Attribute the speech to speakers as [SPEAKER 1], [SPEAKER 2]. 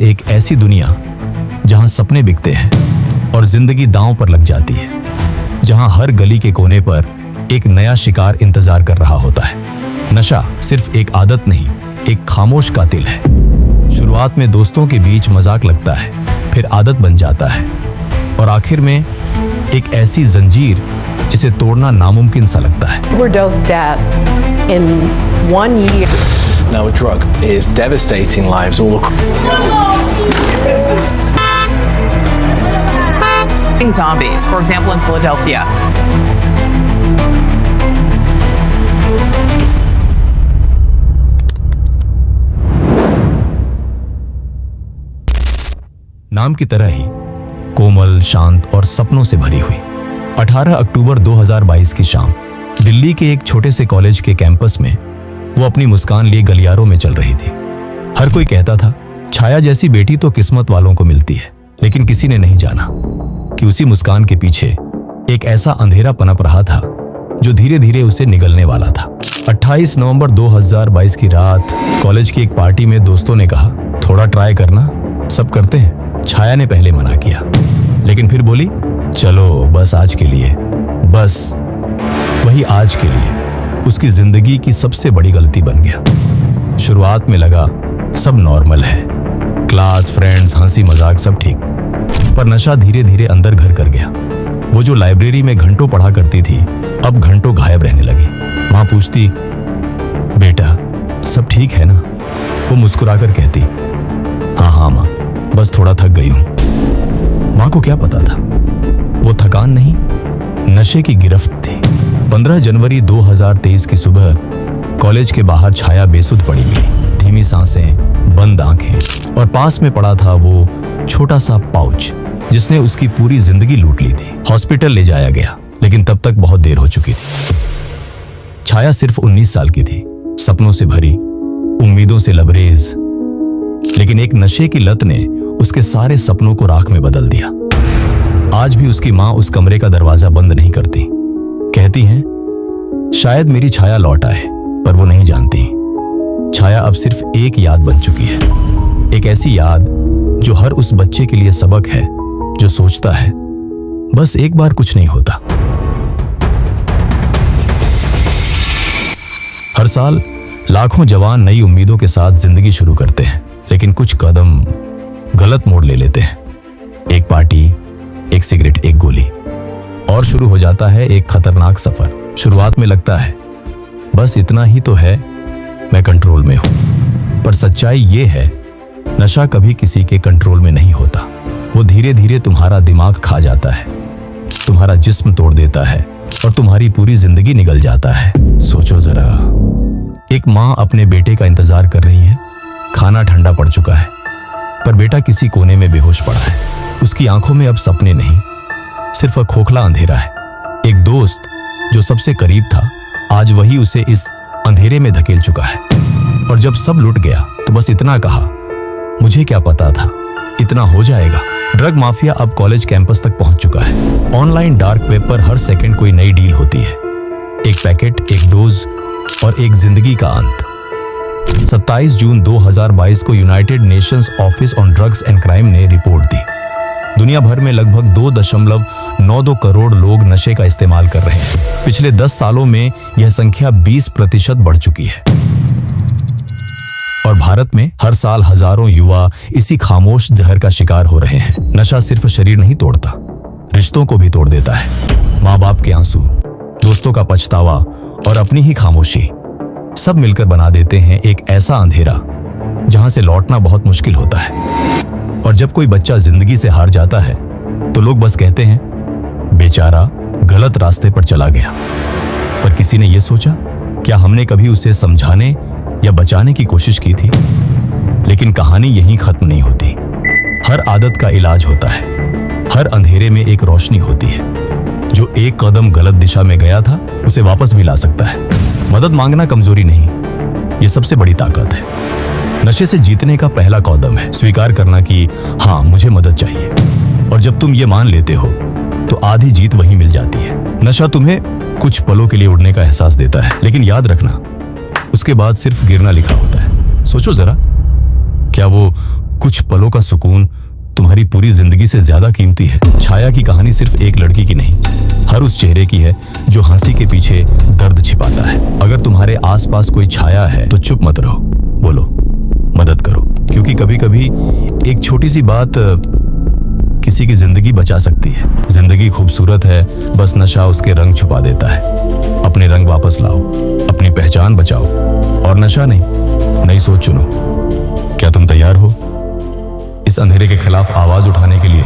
[SPEAKER 1] एक ऐसी दुनिया जहां सपने बिकते हैं और जिंदगी दांव पर लग जाती है, जहां हर गली के कोने पर एक नया शिकार इंतजार कर रहा होता है। नशा सिर्फ एक आदत नहीं, एक खामोश कातिल है। शुरुआत में दोस्तों के बीच मजाक लगता है, फिर आदत बन जाता है और आखिर में एक ऐसी जंजीर जिसे तोड़ना नामुमकिन सा लगता है।
[SPEAKER 2] Overdose deaths in 1 year.
[SPEAKER 3] Now a drug is devastating lives all across.
[SPEAKER 2] Zombies, for example, in Philadelphia.
[SPEAKER 1] नाम की तरह ही कोमल, शांत और सपनों से भरी हुई। 18 अक्टूबर 2022 की शाम दिल्ली के एक छोटे से कॉलेज के कैंपस में वो अपनी मुस्कान लिए गलियारों में चल रही थी। हर कोई कहता था छाया जैसी बेटी तो किस्मत वालों को मिलती है, लेकिन किसी ने नहीं जाना कि उसी मुस्कान के पीछे एक ऐसा अंधेरा पनप रहा था जो धीरे धीरे उसे निगलने वाला था। 28 नवंबर 2022 की रात कॉलेज की एक पार्टी में दोस्तों ने कहा, थोड़ा ट्राई करना, सब करते हैं। छाया ने पहले मना किया, लेकिन फिर बोली, चलो बस आज के लिए। बस वही आज के लिए उसकी जिंदगी की सबसे बड़ी गलती बन गया। शुरुआत में लगा सब नॉर्मल है, क्लास, फ्रेंड्स, हंसी मजाक सब ठीक, पर नशा धीरे धीरे अंदर घर कर गया। वो जो लाइब्रेरी में घंटों पढ़ा करती थी अब घंटों गायब रहने लगी। माँ पूछती, बेटा सब ठीक है ना? वो मुस्कुराकर कहती, हाँ हाँ माँ, बस थोड़ा थक गई हूं। माँ को क्या पता था वो थकान नहीं, नशे की गिरफ्त थी। 15 जनवरी 2023 की सुबह कॉलेज के बाहर छाया बेसुध पड़ी मिली, धीमी सांसें, बंद आंखें और पास में पड़ा था वो छोटा सा पाउच जिसने उसकी पूरी जिंदगी लूट ली थी। हॉस्पिटल ले जाया गया, लेकिन तब तक बहुत देर हो चुकी थी। छाया सिर्फ 19 साल की थी, सपनों से भरी, उम्मीदों से लबरेज, लेकिन एक नशे की लत ने उसके सारे सपनों को राख में बदल दिया। आज भी उसकी माँ उस कमरे का दरवाजा बंद नहीं करती। कहती हैं, शायद मेरी छाया लौट आए, पर वो नहीं जानती छाया अब सिर्फ एक याद बन चुकी है। एक ऐसी याद जो हर उस बच्चे के लिए सबक है जो सोचता है बस एक बार कुछ नहीं होता। हर साल लाखों जवान नई उम्मीदों के साथ जिंदगी शुरू करते हैं, लेकिन कुछ कदम गलत मोड़ ले लेते हैं। एक पार्टी, एक सिगरेट, एक गोली और शुरू हो जाता है एक खतरनाक सफर। शुरुआत में लगता है बस इतना ही तो है, मैं कंट्रोल में हूं, पर सच्चाई ये है नशा कभी किसी के कंट्रोल में नहीं होता। वो धीरे धीरे तुम्हारा दिमाग खा जाता है, तुम्हारा जिस्म तोड़ देता है और तुम्हारी पूरी जिंदगी निगल जाता है। सोचो जरा, एक माँ अपने बेटे का इंतजार कर रही है, खाना ठंडा पड़ चुका है, पर बेटा किसी कोने में बेहोश पड़ा है। उसकी आंखों में अब सपने नहीं, सिर्फ एक खोखला अंधेरा है। एक दोस्त जो सबसे करीब था, आज वही उसे इस अंधेरे में धकेल चुका है। और जब सब लुट गया तो बस इतना कहा, मुझे क्या पता था इतना हो जाएगा। ड्रग माफिया अब कॉलेज कैंपस तक पहुंच चुका है। ऑनलाइन डार्क वेब पर हर सेकंड कोई नई डील होती है, एक पैकेट, एक डोज और एक जिंदगी का अंत। 27 जून 2022 को United Nations office on drugs and crime ने रिपोर्ट दी, दुनिया भर में लगभग 2.92 करोड़ लोग नशे का इस्तेमाल कर रहे हैं। पिछले 10 सालों में यह संख्या 20% बढ़ चुकी है और भारत में हर साल हजारों युवा इसी खामोश जहर का शिकार हो रहे हैं। नशा सिर्फ शरीर नहीं तोड़ता, रिश्तों को भी तोड़ देता है। माँ बाप के आंसू, दोस्तों का पछतावा और अपनी ही खामोशी, सब मिलकर बना देते हैं एक ऐसा अंधेरा जहां से लौटना बहुत मुश्किल होता है। और जब कोई बच्चा जिंदगी से हार जाता है तो लोग बस कहते हैं, बेचारा गलत रास्ते पर चला गया। पर किसी ने यह सोचा, क्या हमने कभी उसे समझाने या बचाने की कोशिश की थी? लेकिन कहानी यहीं खत्म नहीं होती। हर आदत का इलाज होता है, हर अंधेरे में एक रोशनी होती है। जो एक कदम गलत दिशा में गया था उसे वापस भी ला सकता है। मदद मांगना कमजोरी नहीं, यह सबसे बड़ी ताकत है। नशे से जीतने का पहला कदम है स्वीकार करना कि हाँ, मुझे मदद चाहिए। और जब तुम ये मान लेते हो तो आधी जीत वहीं मिल जाती है। नशा तुम्हें कुछ पलों के लिए उड़ने का एहसास देता है, लेकिन याद रखना उसके बाद सिर्फ गिरना लिखा होता है। सोचो जरा, क्या वो कुछ पलों का सुकून तुम्हारी पूरी जिंदगी से ज्यादा कीमती है। छाया की कहानी सिर्फ एक लड़की की नहीं, हर उस चेहरे की है जो हंसी के पीछे दर्द छिपाता है। अगर तुम्हारे आसपास कोई छाया है तो चुप मत रहो, बोलो, मदद करो, क्योंकि कभी कभी एक छोटी सी बात किसी की जिंदगी बचा सकती है। जिंदगी खूबसूरत है, बस नशा उसके रंग छुपा देता है। अपने रंग वापस लाओ, अपनी पहचान बचाओ और नशा नहीं, नई सोच चुनो। क्या तुम तैयार हो इस अंधेरे के खिलाफ आवाज उठाने के लिए?